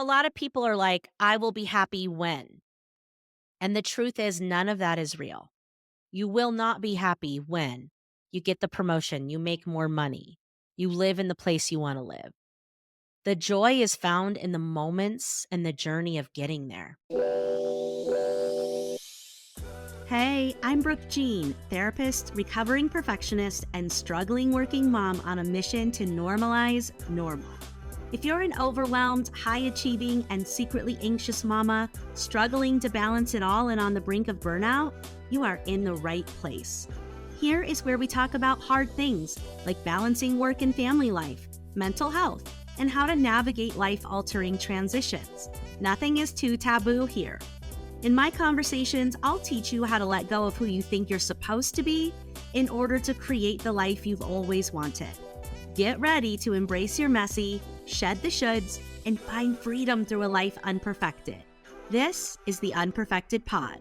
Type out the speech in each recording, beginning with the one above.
A lot of people are like, I will be happy when. And the truth is, none of that is real. You will not be happy when you get the promotion, you make more money, you live in the place you want to live. The joy is found in the moments and the journey of getting there. Hey, I'm Brooke Jean, therapist, recovering perfectionist, and struggling working mom on a mission to normalize normal. If you're an overwhelmed, high achieving, and secretly anxious mama, struggling to balance it all and on the brink of burnout, you are in the right place. Here is where we talk about hard things like balancing work and family life, mental health, and how to navigate life altering transitions. Nothing is too taboo here. In my conversations, I'll teach you how to let go of who you think you're supposed to be in order to create the life you've always wanted. Get ready to embrace your messy, shed the shoulds, and find freedom through a life unperfected. This is the Unperfected Pod.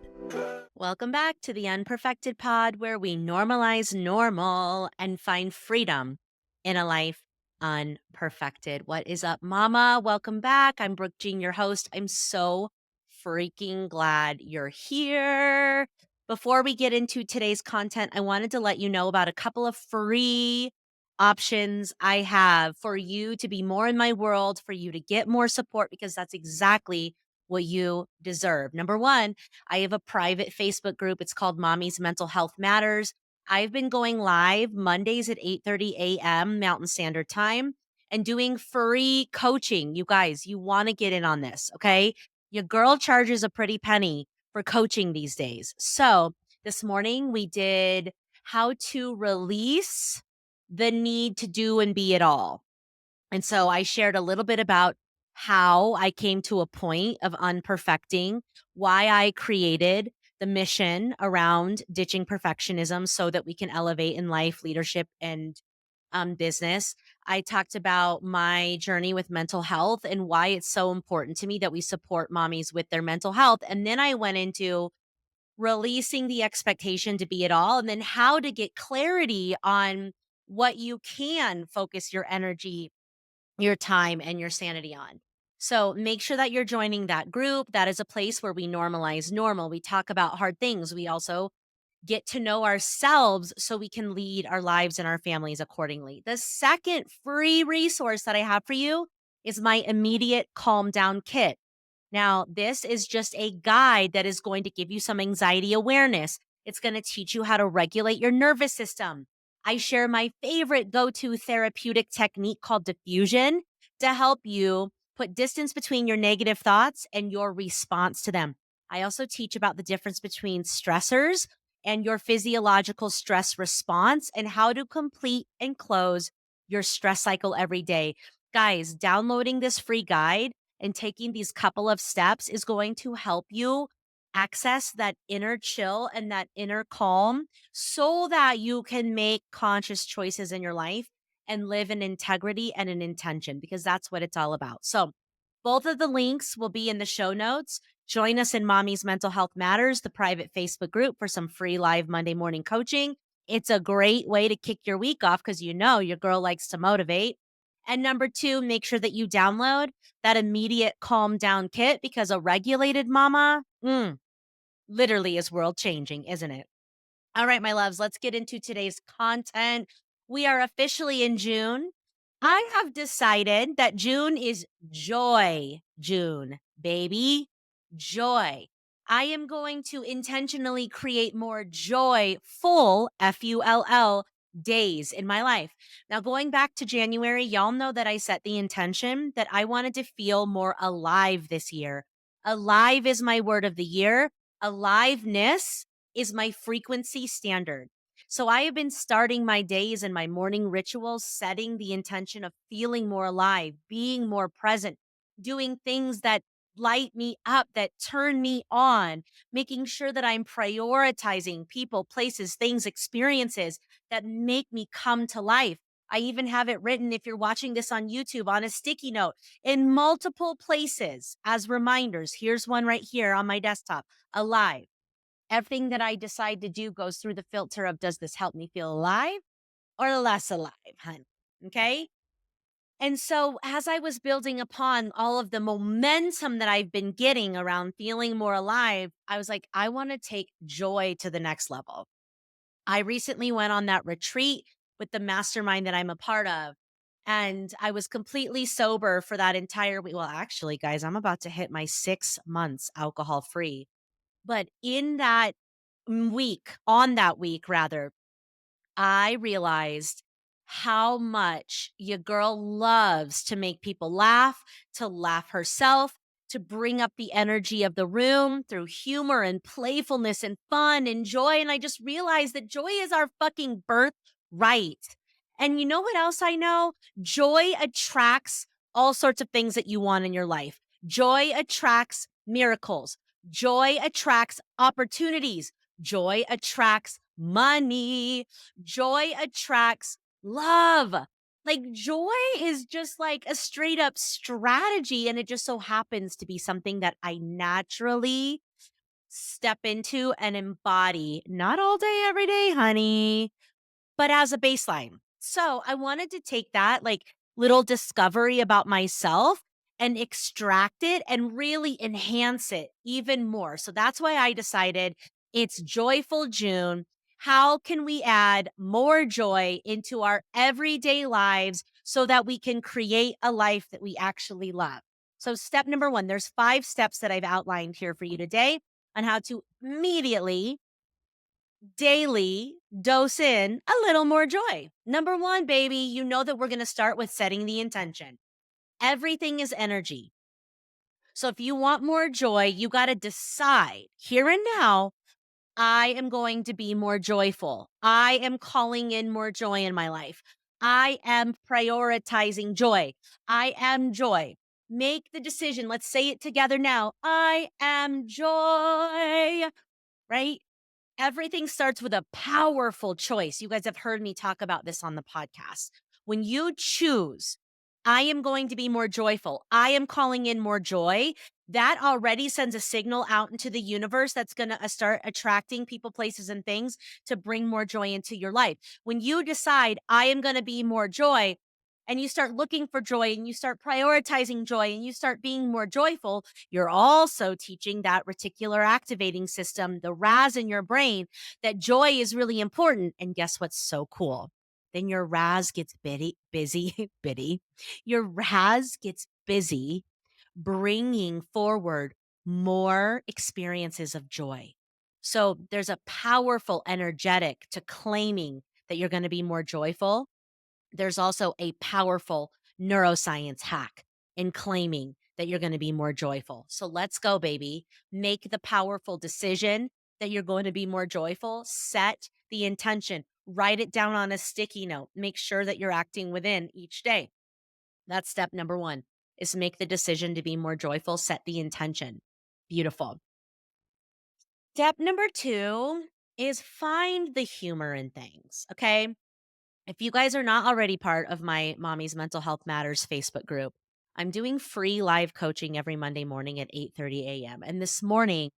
Welcome back to the Unperfected Pod, where we normalize normal and find freedom in a life unperfected. What is up, mama? Welcome back. I'm Brooke Jean, your host. I'm so freaking glad you're here. Before we get into today's content, I wanted to let you know about a couple of free options I have for you to be more in my world, for you to get more support, because that's exactly what you deserve. Number one, I have a private Facebook group. It's called Mommy's Mental Health Matters. I've been going live Mondays at 8:30 a.m. Mountain Standard Time and doing free coaching. You guys, you want to get in on this, okay? Your girl charges a pretty penny for coaching these days. So this morning we did how to release the need to do and be it all. And so I shared a little bit about how I came to a point of unperfecting, why I created the mission around ditching perfectionism so that we can elevate in life, leadership, and business. I talked about my journey with mental health and why it's so important to me that we support mommies with their mental health. And then I went into releasing the expectation to be it all, and then how to get clarity on what you can focus your energy, your time, and your sanity on. So make sure that you're joining that group. That is a place where we normalize normal. We talk about hard things. We also get to know ourselves so we can lead our lives and our families accordingly. The second free resource that I have for you is my immediate calm down kit. Now, this is just a guide that is going to give you some anxiety awareness. It's going to teach you how to regulate your nervous system. I share my favorite go to therapeutic technique called diffusion to help you put distance between your negative thoughts and your response to them. I also teach about the difference between stressors and your physiological stress response and how to complete and close your stress cycle every day. Guys, downloading this free guide and taking these couple of steps is going to help you access that inner chill and that inner calm so that you can make conscious choices in your life and live in integrity and in intention, because that's what it's all about. So, both of the links will be in the show notes. Join us in Mommy's Mental Health Matters, the private Facebook group, for some free live Monday morning coaching. It's a great way to kick your week off because you know your girl likes to motivate. And number two, make sure that you download that immediate calm down kit, because a regulated mama literally is world changing, isn't it? All right, my loves, let's get into today's content. We are officially in June. I have decided that June is Joy June, baby. Joy. I am going to intentionally create more joyful, FULL, days in my life. Now, going back to January, y'all know that I set the intention that I wanted to feel more alive this year. Alive is my word of the year. Aliveness is my frequency standard. So I have been starting my days and my morning rituals, setting the intention of feeling more alive, being more present, doing things that light me up, that turn me on, making sure that I'm prioritizing people, places, things, experiences that make me come to life. I even have it written, if you're watching this on YouTube, on a sticky note in multiple places as reminders. Here's one right here on my desktop: alive. Everything that I decide to do goes through the filter of, does this help me feel alive or less alive, hun? Okay. And so, as I was building upon all of the momentum that I've been getting around feeling more alive, I was like, I want to take joy to the next level. I recently went on that retreat with the mastermind that I'm a part of. And I was completely sober for that entire week. Well, actually, guys, I'm about to hit my 6 months alcohol free. But in that week, on that week, rather, I realized how much your girl loves to make people laugh, to laugh herself, to bring up the energy of the room through humor and playfulness and fun and joy. And I just realized that joy is our fucking birthright. And you know what else I know? Joy attracts all sorts of things that you want in your life. Joy attracts miracles. Joy attracts opportunities. Joy attracts money. Joy attracts love. Like, joy is just like a straight up strategy. And it just so happens to be something that I naturally step into and embody, not all day, every day, honey, but as a baseline. So I wanted to take that like little discovery about myself and extract it and really enhance it even more. So that's why I decided it's Joyful June. How can we add more joy into our everyday lives so that we can create a life that we actually love? So, step number one, there's 5 steps that I've outlined here for you today on how to immediately daily dose in a little more joy. Number one, baby, you know that we're going to start with setting the intention. Everything is energy. So if you want more joy, you got to decide here and now, I am going to be more joyful. I am calling in more joy in my life. I am prioritizing joy. I am joy. Make the decision. Let's say it together now. I am joy, right? Everything starts with a powerful choice. You guys have heard me talk about this on the podcast. When you choose, I am going to be more joyful, I am calling in more joy, that already sends a signal out into the universe that's going to start attracting people, places, and things to bring more joy into your life. When you decide, I am going to be more joy, and you start looking for joy and you start prioritizing joy and you start being more joyful, you're also teaching that reticular activating system, the RAS in your brain, that joy is really important. And guess what's so cool? Then your RAS gets busy, bitty. Your RAS gets busy bringing forward more experiences of joy. So there's a powerful energetic to claiming that you're going to be more joyful. There's also a powerful neuroscience hack in claiming that you're going to be more joyful. So let's go, baby. Make the powerful decision that you're going to be more joyful. Set the intention. Write it down on a sticky note. Make sure that you're acting within each day. That's step number one, is make the decision to be more joyful. Set the intention. Beautiful. Step number two is find the humor in things. Okay. If you guys are not already part of my Mommy's Mental Health Matters Facebook group, I'm doing free live coaching every Monday morning at 8:30 a.m. And this morning,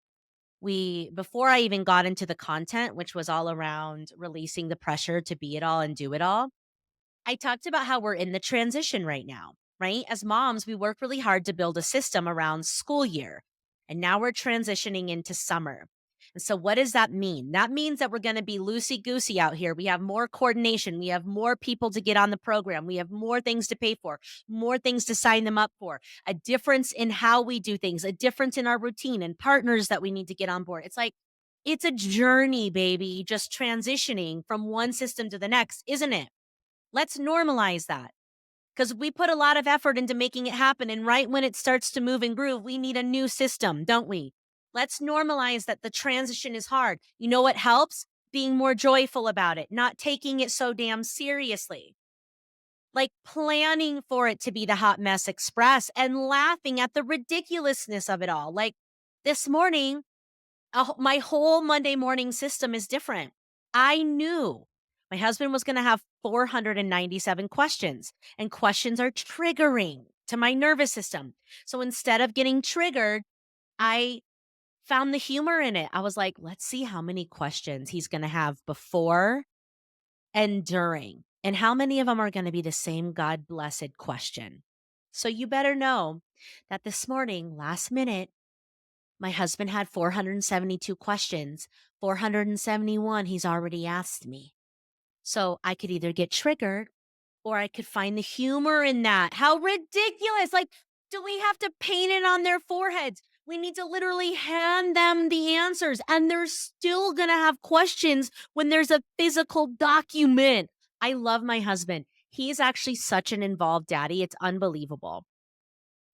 we before I even got into the content, which was all around releasing the pressure to be it all and do it all, I talked about how we're in the transition right now, right? As moms, we work really hard to build a system around school year. And now we're transitioning into summer. And so, what does that mean? That means that we're going to be loosey goosey out here. We have more coordination. We have more people to get on the program. We have more things to pay for, more things to sign them up for, a difference in how we do things, a difference in our routine and partners that we need to get on board. It's like, it's a journey, baby, just transitioning from one system to the next, isn't it? Let's normalize that because we put a lot of effort into making it happen. And right when it starts to move and groove, we need a new system, don't we? Let's normalize that the transition is hard. You know what helps? Being more joyful about it, not taking it so damn seriously, like planning for it to be the hot mess express and laughing at the ridiculousness of it all. Like this morning, my whole Monday morning system is different. I knew my husband was going to have 497 questions, and questions are triggering to my nervous system. So instead of getting triggered, I found the humor in it. I was like, let's see how many questions he's going to have before and during. And how many of them are going to be the same God blessed question? So you better know that this morning, last minute, my husband had 472 questions. 471 he's already asked me. So I could either get triggered or I could find the humor in that. How ridiculous. Like, do we have to paint it on their foreheads? We need to literally hand them the answers, and they're still going to have questions when there's a physical document. I love my husband. He's actually such an involved daddy. It's unbelievable.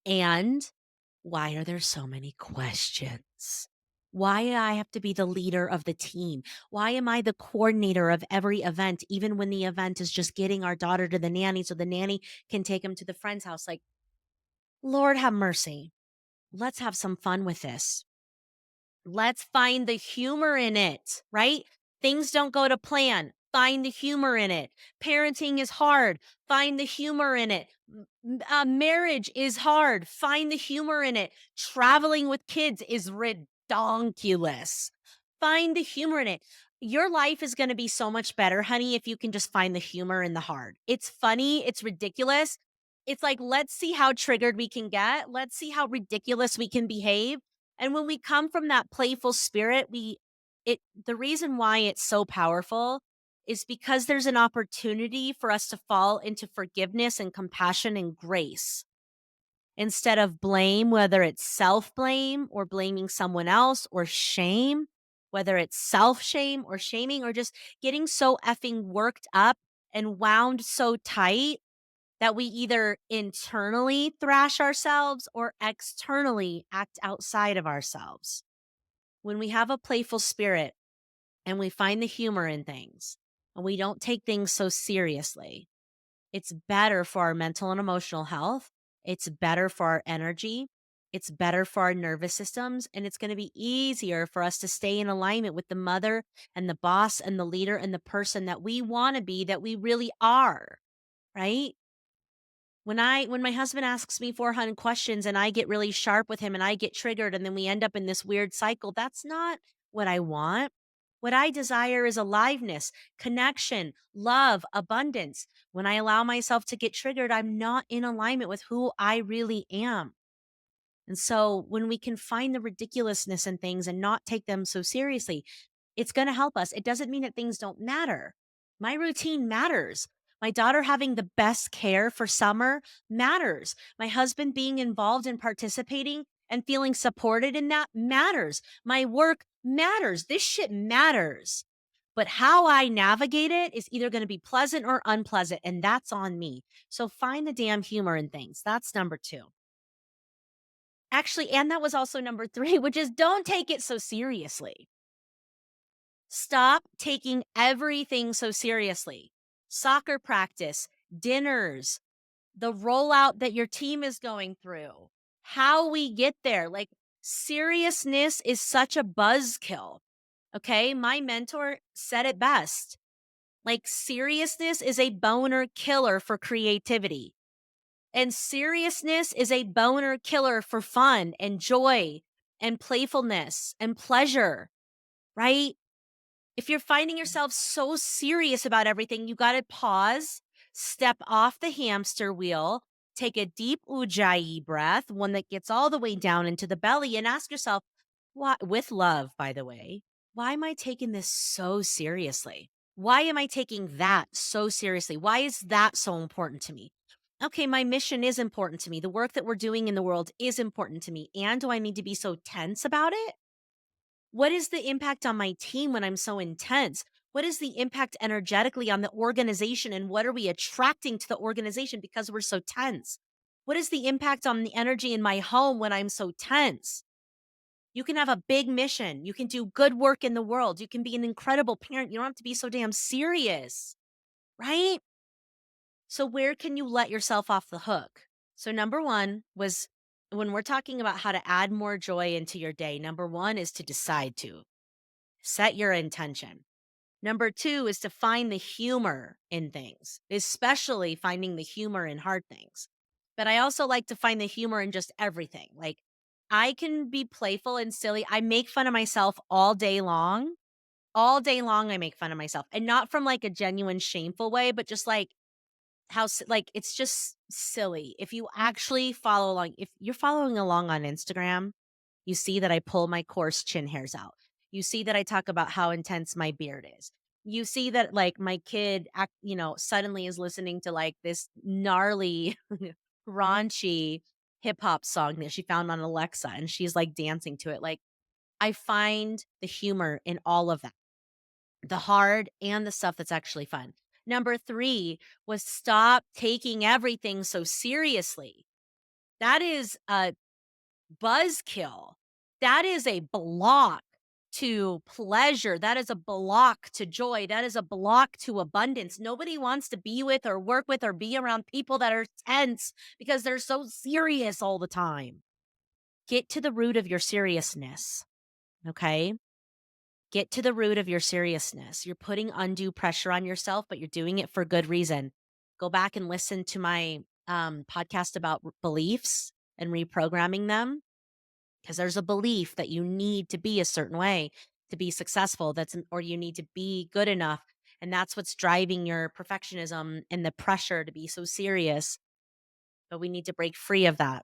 And why are there so many questions? Why do I have to be the leader of the team? Why am I the coordinator of every event, even when the event is just getting our daughter to the nanny so the nanny can take him to the friend's house? Like, Lord have mercy. Let's have some fun with this. Let's find the humor in it, right? Things don't go to plan. Find the humor in it. Parenting is hard. Find the humor in it. Marriage is hard. Find the humor in it. Traveling with kids is redonkulous. Find the humor in it. Your life is going to be so much better, honey, if you can just find the humor in the hard. It's funny. It's ridiculous. It's like, let's see how triggered we can get. Let's see how ridiculous we can behave, and when we come from that playful spirit, the reason why it's so powerful is because there's an opportunity for us to fall into forgiveness and compassion and grace instead of blame, whether it's self-blame or blaming someone else, or shame, whether it's self-shame or shaming, or just getting so effing worked up and wound so tight that we either internally thrash ourselves or externally act outside of ourselves. When we have a playful spirit and we find the humor in things and we don't take things so seriously, it's better for our mental and emotional health. It's better for our energy. It's better for our nervous systems. And it's going to be easier for us to stay in alignment with the mother and the boss and the leader and the person that we want to be, that we really are, right? When my husband asks me 400 questions and I get really sharp with him and I get triggered and then we end up in this weird cycle, that's not what I want. What I desire is aliveness, connection, love, abundance. When I allow myself to get triggered, I'm not in alignment with who I really am. And so when we can find the ridiculousness in things and not take them so seriously, it's going to help us. It doesn't mean that things don't matter. My routine matters. My daughter having the best care for summer matters. My husband being involved and participating and feeling supported in that matters. My work matters. This shit matters. But how I navigate it is either going to be pleasant or unpleasant, and that's on me. So find the damn humor in things. That's number two. Actually, and that was also number three, which is don't take it so seriously. Stop taking everything so seriously. Soccer practice, dinners, the rollout that your team is going through, how we get there. Like, seriousness is such a buzzkill. Okay. My mentor said it best. Like, seriousness is a boner killer for creativity. And seriousness is a boner killer for fun and joy and playfulness and pleasure, right? If you're finding yourself so serious about everything, you got to pause, step off the hamster wheel, take a deep ujjayi breath, one that gets all the way down into the belly, and ask yourself, why, with love, by the way, why am I taking this so seriously? Why am I taking that so seriously? Why is that so important to me? Okay, my mission is important to me. The work that we're doing in the world is important to me. And do I need to be so tense about it? What is the impact on my team when I'm so intense? What is the impact energetically on the organization? And what are we attracting to the organization because we're so tense? What is the impact on the energy in my home when I'm so tense? You can have a big mission. You can do good work in the world. You can be an incredible parent. You don't have to be so damn serious, right? So, where can you let yourself off the hook? So, number one was, when we're talking about how to add more joy into your day, number one is to decide to set your intention. Number two is to find the humor in things, especially finding the humor in hard things. But I also like to find the humor in just everything. Like, I can be playful and silly. I make fun of myself all day long, All day long, I make fun of myself, and not from, like, a genuine shameful way, but just, like, like, it's just silly. If you actually follow along if you're following along on Instagram, you see that I pull my coarse chin hairs out. You see that I talk about how intense my beard is. You see that, like, my kid suddenly is listening to, like, this gnarly, raunchy hip hop song that she found on Alexa, and she's, like, dancing to it. Like, I find the humor in all of that, the hard and the stuff that's actually fun. Number 3 was stop taking everything so seriously. That is a buzzkill. That is a block to pleasure. That is a block to joy. That is a block to abundance. Nobody wants to be with or work with or be around people that are tense because they're so serious all the time. Get to the root of your seriousness, okay? Get to the root of your seriousness. You're putting undue pressure on yourself, but you're doing it for good reason. Go back and listen to my podcast about beliefs and reprogramming them, because there's a belief that you need to be a certain way to be successful, or you need to be good enough, and that's what's driving your perfectionism and the pressure to be so serious. But we need to break free of that.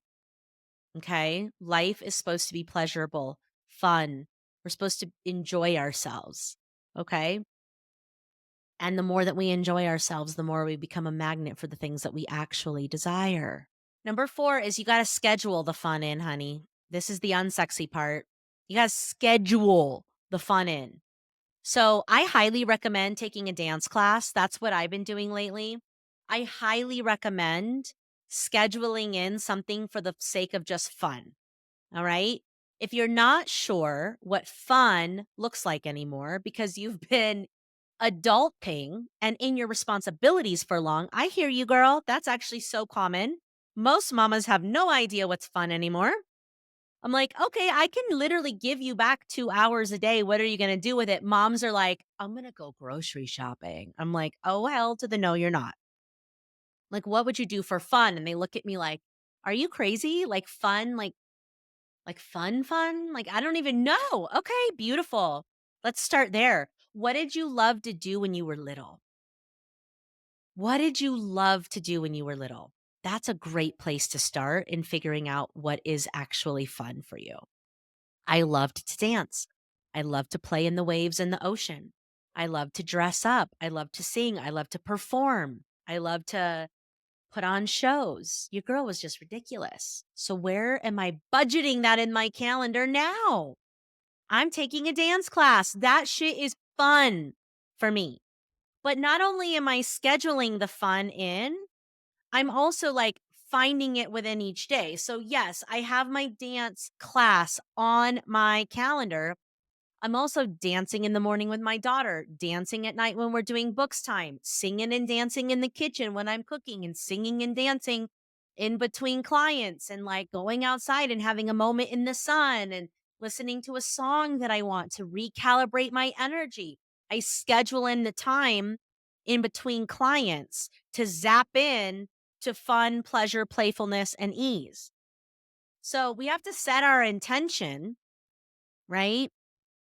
Okay? Life is supposed to be pleasurable, fun. We're supposed to enjoy ourselves. Okay? And the more that we enjoy ourselves, the more we become a magnet for the things that we actually desire. Number 4 is you got to schedule the fun in, honey. This is the unsexy part. You got to schedule the fun in. So I highly recommend taking a dance class. That's what I've been doing lately. I highly recommend scheduling in something for the sake of just fun. All right. If you're not sure what fun looks like anymore because you've been adulting and in your responsibilities for long, I hear you, girl. That's actually so common. Most mamas have no idea what's fun anymore. I'm like, okay, I can literally give you back 2 hours a day. What are you going to do with it? Moms are like, I'm going to go grocery shopping. I'm like, oh, hell to the no, you're not. Like, what would you do for fun? And they look at me like, are you crazy? Like, fun? Like fun, fun? Like, I don't even know. Okay, beautiful. Let's start there. What did you love to do when you were little? What did you love to do when you were little? That's a great place to start in figuring out what is actually fun for you. I loved to dance. I loved to play in the waves in the ocean. I loved to dress up. I loved to sing. I loved to perform. I loved to put on shows. Your girl was just ridiculous. So, where am I budgeting that in my calendar now? I'm taking a dance class. That shit is fun for me. But not only am I scheduling the fun in, I'm also like finding it within each day. So, yes, I have my dance class on my calendar. I'm also dancing in the morning with my daughter, dancing at night when we're doing books time, singing and dancing in the kitchen when I'm cooking, and singing and dancing in between clients, and like going outside and having a moment in the sun and listening to a song that I want to recalibrate my energy. I schedule in the time in between clients to zap in to fun, pleasure, playfulness, and ease. So we have to set our intention, right?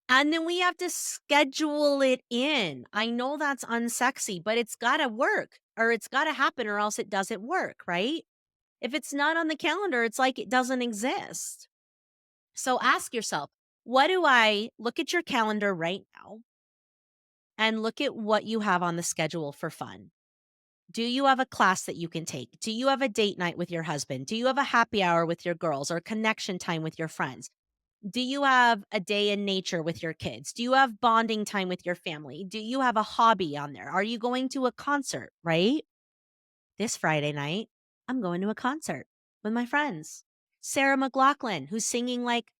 And then we have to schedule it in. I know that's unsexy, but it's got to work, or it's got to happen, or else it doesn't work, right? If it's not on the calendar, it's like it doesn't exist. So ask yourself, what do I look at your calendar right now and look at what you have on the schedule for fun? Do you have a class that you can take? Do you have a date night with your husband? Do you have a happy hour with your girls or connection time with your friends? Do you have a day in nature with your kids? Do you have bonding time with your family? Do you have a hobby on there? Are you going to a concert, right? This Friday night, I'm going to a concert with my friends. Sarah McLachlan, who's singing like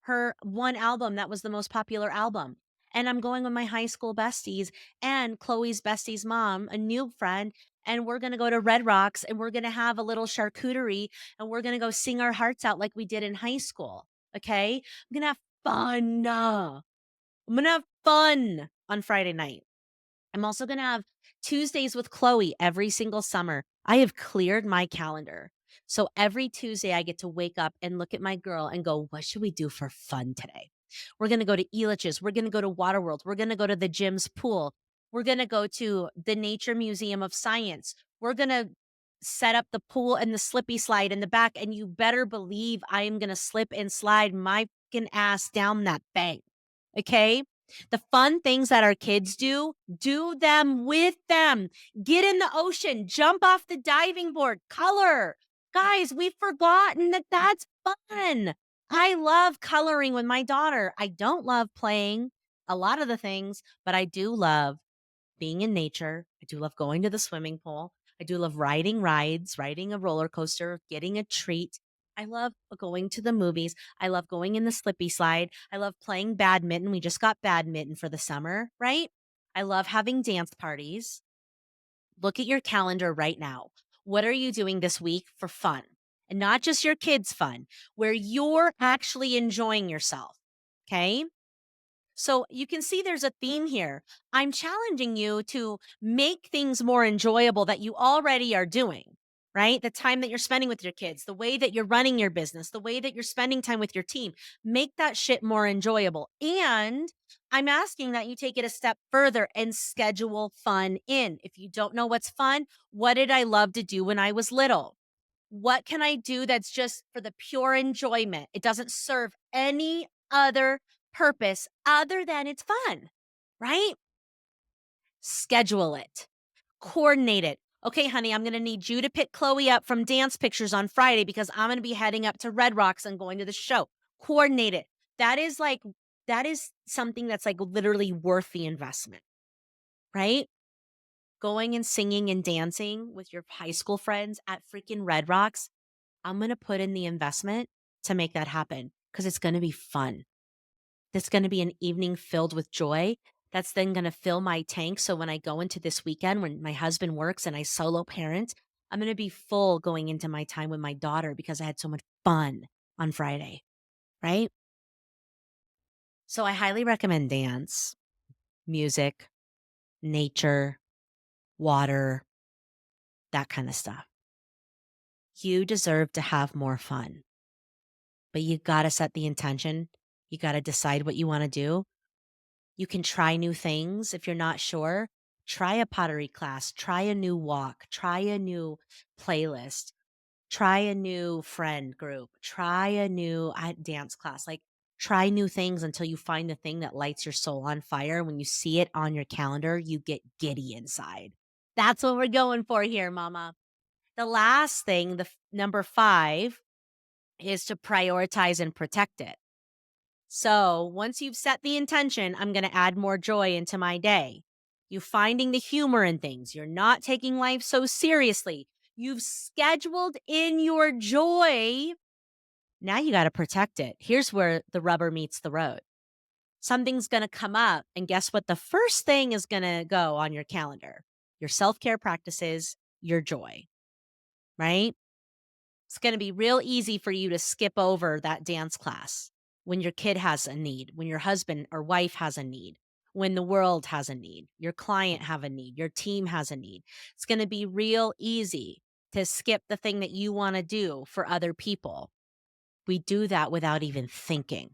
her one album that was the most popular album. And I'm going with my high school besties and Chloe's bestie's mom, a new friend. And we're going to go to Red Rocks and we're going to have a little charcuterie and we're going to go sing our hearts out like we did in high school. Okay. I'm going to have fun. I'm going to have fun on Friday night. I'm also going to have Tuesdays with Chloe every single summer. I have cleared my calendar. So every Tuesday, I get to wake up and look at my girl and go, what should we do for fun today? We're going to go to Elitch's. We're going to go to Waterworld. We're going to go to the gym's pool. We're going to go to the Nature Museum of Science. We're going to set up the pool and the slippy slide in the back. And you better believe I am going to slip and slide my fucking ass down that bank. Okay. The fun things that our kids do them with them. Get in the ocean, jump off the diving board, color. Guys, we've forgotten that that's fun. I love coloring with my daughter. I don't love playing a lot of the things, but I do love being in nature. I do love going to the swimming pool. I do love riding rides, riding a roller coaster, getting a treat. I love going to the movies. I love going in the slippy slide. I love playing badminton. We just got badminton for the summer, right? I love having dance parties. Look at your calendar right now. What are you doing this week for fun? And not just your kids' fun, where you're actually enjoying yourself. Okay. So you can see there's a theme here. I'm challenging you to make things more enjoyable that you already are doing, right? The time that you're spending with your kids, the way that you're running your business, the way that you're spending time with your team, make that shit more enjoyable. And I'm asking that you take it a step further and schedule fun in. If you don't know what's fun, what did I love to do when I was little? What can I do that's just for the pure enjoyment? It doesn't serve any other purpose other than it's fun, right? Schedule it, coordinate it. Okay, honey, I'm going to need you to pick Chloe up from dance pictures on Friday because I'm going to be heading up to Red Rocks and going to the show. Coordinate it. That is like, that is something that's like literally worth the investment, right? Going and singing and dancing with your high school friends at freaking Red Rocks. I'm going to put in the investment to make that happen because it's going to be fun. It's going to be an evening filled with joy. That's then going to fill my tank. So when I go into this weekend, when my husband works and I solo parent, I'm going to be full going into my time with my daughter because I had so much fun on Friday. Right. So I highly recommend dance, music, nature, water, that kind of stuff. You deserve to have more fun, but you got to set the intention. You got to decide what you want to do. You can try new things if you're not sure. Try a pottery class, try a new walk, try a new playlist, try a new friend group, try a new dance class. Like, try new things until you find the thing that lights your soul on fire. When you see it on your calendar, you get giddy inside. That's what we're going for here, mama. The last thing, number 5, is to prioritize and protect it. So once you've set the intention, I'm going to add more joy into my day. You finding the humor in things. You're not taking life so seriously. You've scheduled in your joy. Now you got to protect it. Here's where the rubber meets the road. Something's going to come up. And guess what? The first thing is going to go on your calendar: your self care practices, your joy, right? It's going to be real easy for you to skip over that dance class when your kid has a need, when your husband or wife has a need, when the world has a need, your client have a need, your team has a need. It's going to be real easy to skip the thing that you want to do for other people. We do that without even thinking.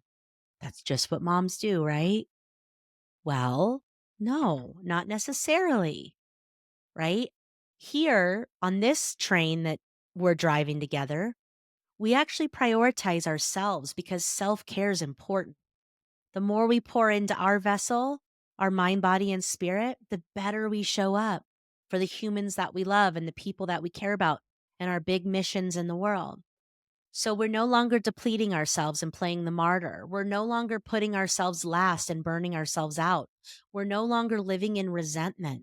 That's just what moms do, right? Well, no, not necessarily, right? Here on this train that we're driving together, we actually prioritize ourselves because self care is important. The more we pour into our vessel, our mind, body, and spirit, the better we show up for the humans that we love and the people that we care about and our big missions in the world. So we're no longer depleting ourselves and playing the martyr. We're no longer putting ourselves last and burning ourselves out. We're no longer living in resentment.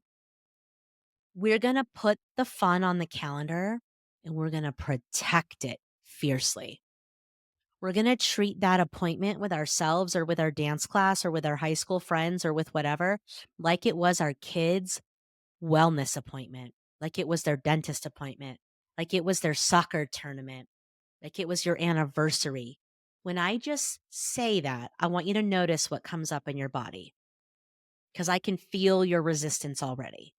We're going to put the fun on the calendar and we're going to protect it fiercely. We're going to treat that appointment with ourselves or with our dance class or with our high school friends or with whatever like it was our kids' wellness appointment, like it was their dentist appointment, like it was their soccer tournament, like it was your anniversary. When I just say that, I want you to notice what comes up in your body because I can feel your resistance already.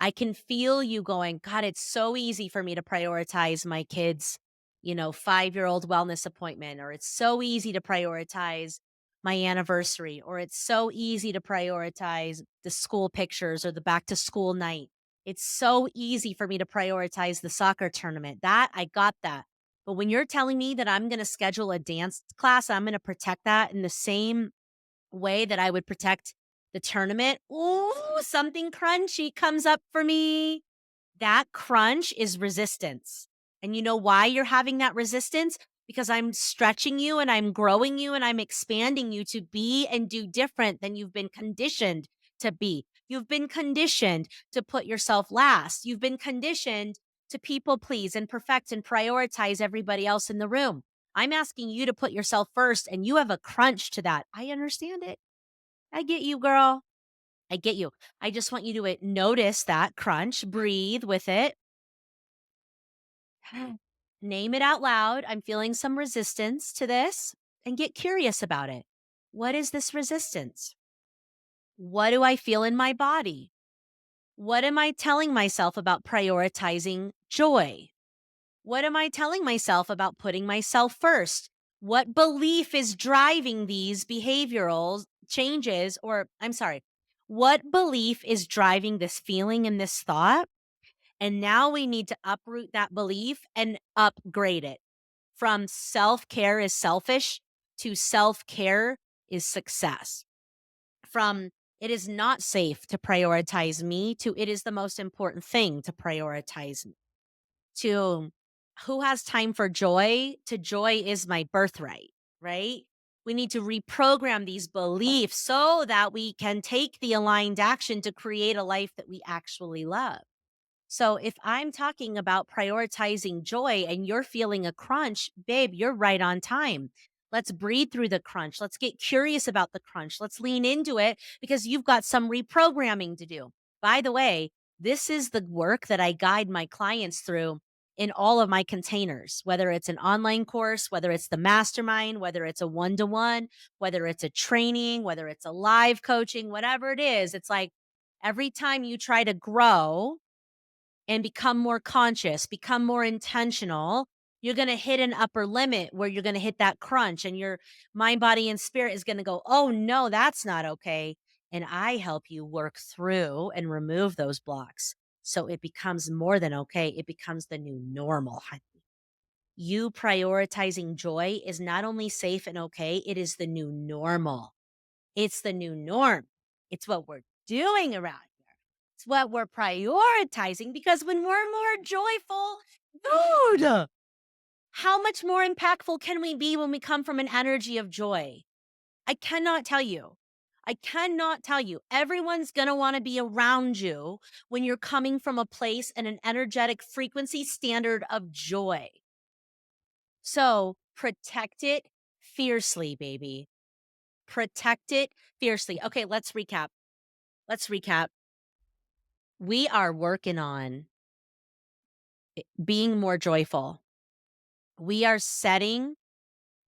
I can feel you going, God, it's so easy for me to prioritize my kids' 5-year-old wellness appointment, or it's so easy to prioritize my anniversary, or it's so easy to prioritize the school pictures or the back to school night. It's so easy for me to prioritize the soccer tournament. That I got that. But when you're telling me that I'm going to schedule a dance class, I'm going to protect that in the same way that I would protect the tournament. Ooh, something crunchy comes up for me. That crunch is resistance. And you know why you're having that resistance? Because I'm stretching you and I'm growing you and I'm expanding you to be and do different than you've been conditioned to be. You've been conditioned to put yourself last. You've been conditioned to people please and perfect and prioritize everybody else in the room. I'm asking you to put yourself first and you have a crunch to that. I understand it. I get you, girl. I get you. I just want you to notice that crunch, breathe with it. Name it out loud. I'm feeling some resistance to this and get curious about it. What is this resistance? What do I feel in my body? What am I telling myself about prioritizing joy? What am I telling myself about putting myself first? What belief is driving these behavioral changes? Or, I'm sorry, what belief is driving this feeling and this thought? And now we need to uproot that belief and upgrade it from self care is selfish to self care is success. From it is not safe to prioritize me to it is the most important thing to prioritize me. To who has time for joy to joy is my birthright, right? We need to reprogram these beliefs so that we can take the aligned action to create a life that we actually love. So if I'm talking about prioritizing joy and you're feeling a crunch, babe, you're right on time. Let's breathe through the crunch. Let's get curious about the crunch. Let's lean into it because you've got some reprogramming to do. By the way, this is the work that I guide my clients through in all of my containers, whether it's an online course, whether it's the mastermind, whether it's a one to one, whether it's a training, whether it's a live coaching, whatever it is. It's like every time you try to grow, and become more conscious, become more intentional, you're going to hit an upper limit where you're going to hit that crunch and your mind, body, and spirit is going to go, oh, no, that's not okay. And I help you work through and remove those blocks. So it becomes more than okay. It becomes the new normal, honey. You prioritizing joy is not only safe and okay, it is the new normal. It's the new norm. It's what we're doing around here. It's what we're prioritizing because when we're more joyful, dude, how much more impactful can we be when we come from an energy of joy? I cannot tell you. I cannot tell you. Everyone's going to want to be around you when you're coming from a place and an energetic frequency standard of joy. So protect it fiercely, baby. Protect it fiercely. Okay, let's recap. Let's recap. We are working on being more joyful. We are setting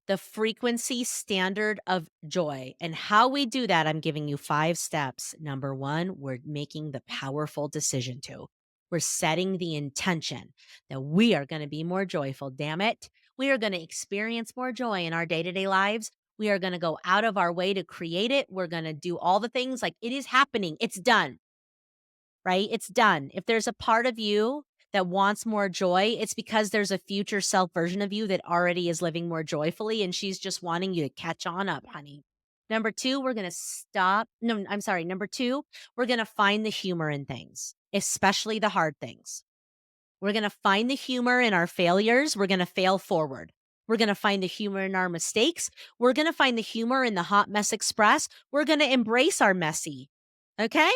the frequency standard of joy. And how we do that, I'm giving you 5 steps. Number 1, we're making the powerful decision to. We're setting the intention that we are going to be more joyful. Damn it. We are going to experience more joy in our day to day lives. We are going to go out of our way to create it. We're going to do all the things like it is happening. It's done. Right? It's done. If there's a part of you that wants more joy, it's because there's a future self version of you that already is living more joyfully and she's just wanting you to catch on up, honey. Number 2, we're going to stop. No, I'm sorry. Number 2, we're going to find the humor in things, especially the hard things. We're going to find the humor in our failures. We're going to fail forward. We're going to find the humor in our mistakes. We're going to find the humor in the hot mess express. We're going to embrace our messy. Okay?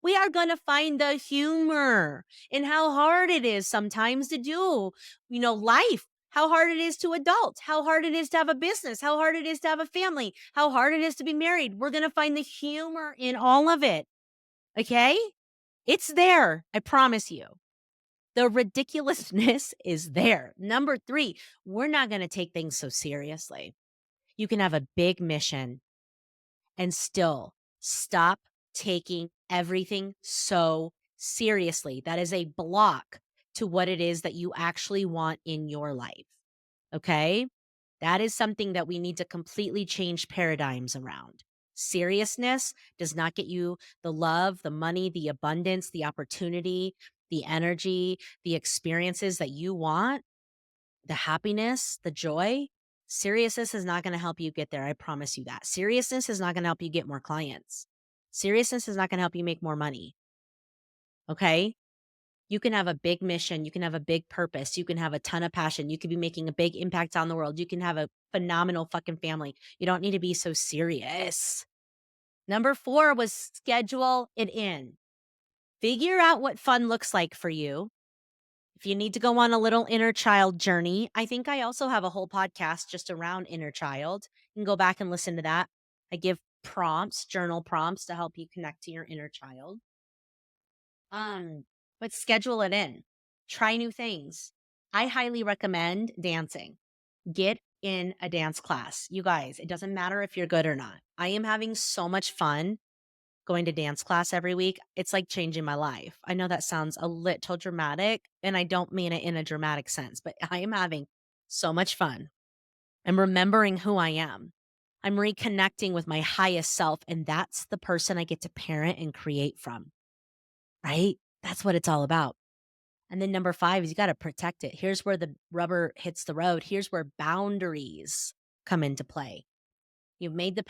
We are going to find the humor in how hard it is sometimes to do, life, how hard it is to adult, how hard it is to have a business, how hard it is to have a family, how hard it is to be married. We're going to find the humor in all of it. Okay? It's there. I promise you. The ridiculousness is there. Number 3, we're not going to take things so seriously. You can have a big mission and still stop taking everything so seriously. That is a block to what it is that you actually want in your life. Okay. That is something that we need to completely change paradigms around. Seriousness does not get you the love, the money, the abundance, the opportunity, the energy, the experiences that you want, the happiness, the joy. Seriousness is not going to help you get there. I promise you that. Seriousness is not going to help you get more clients. Seriousness is not going to help you make more money. Okay. You can have a big mission, you can have a big purpose, you can have a ton of passion, you could be making a big impact on the world, you can have a phenomenal fucking family. You don't need to be so serious. Number 4 was schedule it in. Figure out what fun looks like for you. If you need to go on a little inner child journey, I think I also have a whole podcast just around inner child. You can go back and listen to that. I give prompts, journal prompts to help you connect to your inner child. Um, but schedule it in. Try new things. I highly recommend dancing. Get in a dance class. You guys, it doesn't matter if you're good or not. I am having so much fun going to dance class every week. It's like changing my life. I know that sounds a little dramatic, and I don't mean it in a dramatic sense, but I am having so much fun. I'm remembering who I am. I'm reconnecting with my highest self, and that's the person I get to parent and create from, right? That's what it's all about. And then number 5 is you gotta protect it. Here's where the rubber hits the road. Here's where boundaries come into play. You've made the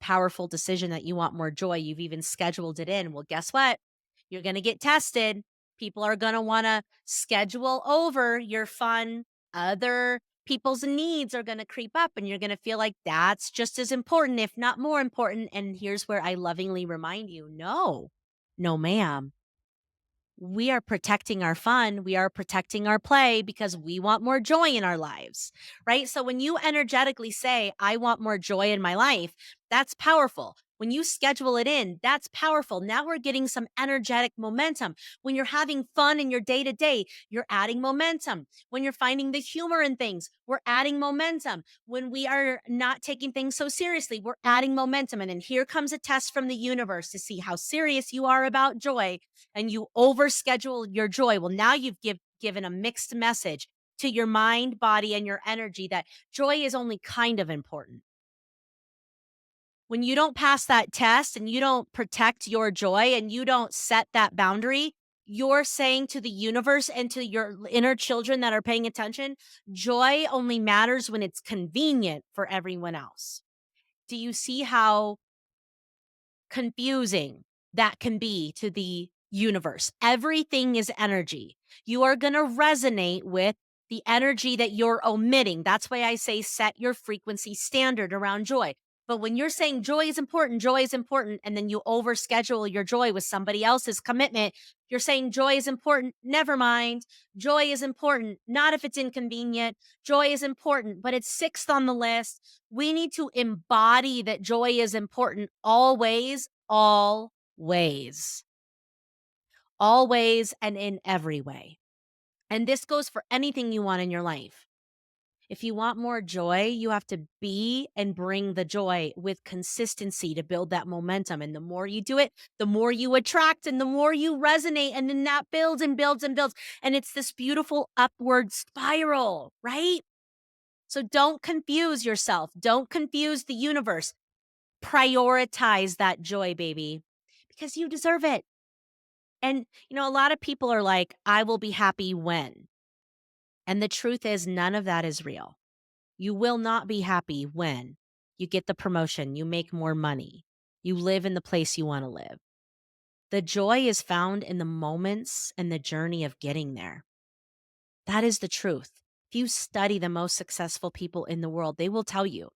powerful decision that you want more joy. You've even scheduled it in. Well, guess what? You're gonna get tested. People are gonna wanna schedule over your fun. Other people's needs are gonna creep up, and you're gonna feel like that's just as important, if not more important. And here's where I lovingly remind you, no. No, ma'am. We are protecting our fun. We are protecting our play because we want more joy in our lives, right? So when you energetically say, I want more joy in my life, that's powerful. When you schedule it in, that's powerful. Now we're getting some energetic momentum. When you're having fun in your day to day, you're adding momentum. When you're finding the humor in things, we're adding momentum. When we are not taking things so seriously, we're adding momentum. And then here comes a test from the universe to see how serious you are about joy, and you overschedule your joy. Well, now you've given a mixed message to your mind, body, and your energy that joy is only kind of important. When you don't pass that test and you don't protect your joy and you don't set that boundary, you're saying to the universe and to your inner children that are paying attention, joy only matters when it's convenient for everyone else. Do you see how confusing that can be to the universe? Everything is energy. You are going to resonate with the energy that you're omitting. That's why I say set your frequency standard around joy. But when you're saying joy is important, and then you overschedule your joy with somebody else's commitment, you're saying joy is important. Never mind. Joy is important, not if it's inconvenient. Joy is important, but it's sixth on the list. We need to embody that joy is important always, always, always, and in every way. And this goes for anything you want in your life. If you want more joy, you have to be and bring the joy with consistency to build that momentum. And the more you do it, the more you attract and the more you resonate. And then that builds and builds and builds. And it's this beautiful upward spiral, right? So don't confuse yourself. Don't confuse the universe. Prioritize that joy, baby, because you deserve it. And, a lot of people are like, I will be happy when. And the truth is, none of that is real. You will not be happy when you get the promotion, you make more money, you live in the place you want to live. The joy is found in the moments and the journey of getting there. That is the truth. If you study the most successful people in the world, they will tell you,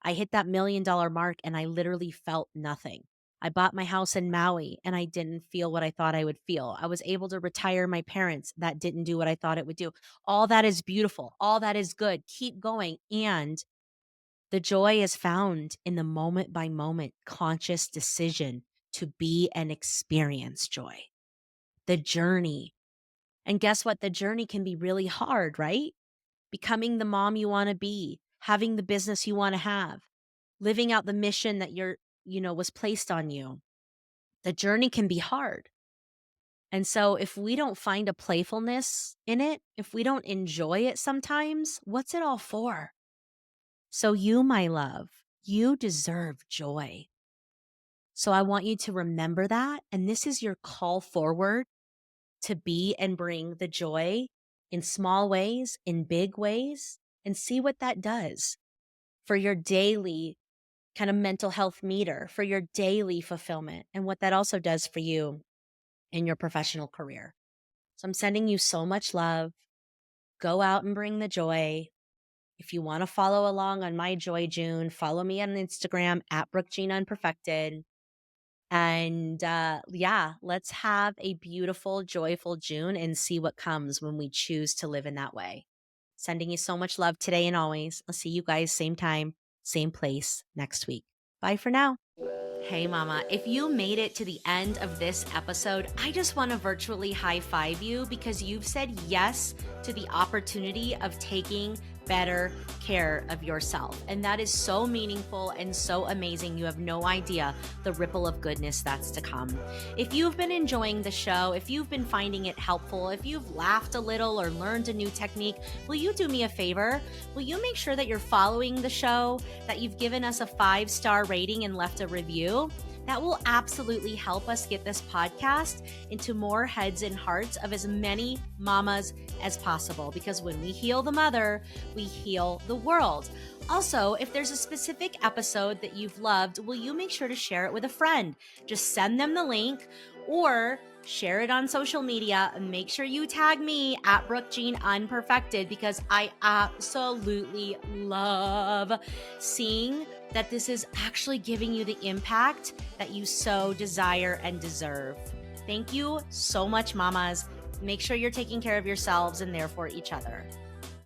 I hit that $1 million mark and I literally felt nothing. I bought my house in Maui and I didn't feel what I thought I would feel. I was able to retire my parents. That didn't do what I thought it would do. All that is beautiful. All that is good. Keep going. And the joy is found in the moment by moment conscious decision to be and experience joy. The journey. And guess what? The journey can be really hard, right? Becoming the mom you want to be, having the business you want to have, living out the mission that was placed on you. The journey can be hard. And so if we don't find a playfulness in it, if we don't enjoy it sometimes, what's it all for? So you, my love, you deserve joy. So I want you to remember that. And this is your call forward to be and bring the joy in small ways, in big ways, and see what that does for your daily kind of mental health meter, for your daily fulfillment, and what that also does for you in your professional career. So I'm sending you so much love. Go out and bring the joy. If you want to follow along on my Joy June, follow me on Instagram at Brooke Jean Unperfected. And yeah, let's have a beautiful, joyful June and see what comes when we choose to live in that way. Sending you so much love today and always. I'll see you guys same time, same place next week. Bye for now. Hey, mama, if you made it to the end of this episode, I just want to virtually high five you because you've said yes to the opportunity of taking better care of yourself. And that is so meaningful and so amazing. You have no idea the ripple of goodness that's to come. If you've been enjoying the show, if you've been finding it helpful, if you've laughed a little or learned a new technique, will you do me a favor? Will you make sure that you're following the show, that you've given us a 5-star rating and left a review? That will absolutely help us get this podcast into more heads and hearts of as many mamas as possible. Because when we heal the mother, we heal the world. Also, if there's a specific episode that you've loved, will you make sure to share it with a friend? Just send them the link or share it on social media and make sure you tag me at Brooke Jean Unperfected because I absolutely love seeing that this is actually giving you the impact that you so desire and deserve. Thank you so much, mamas. Make sure you're taking care of yourselves and therefore each other.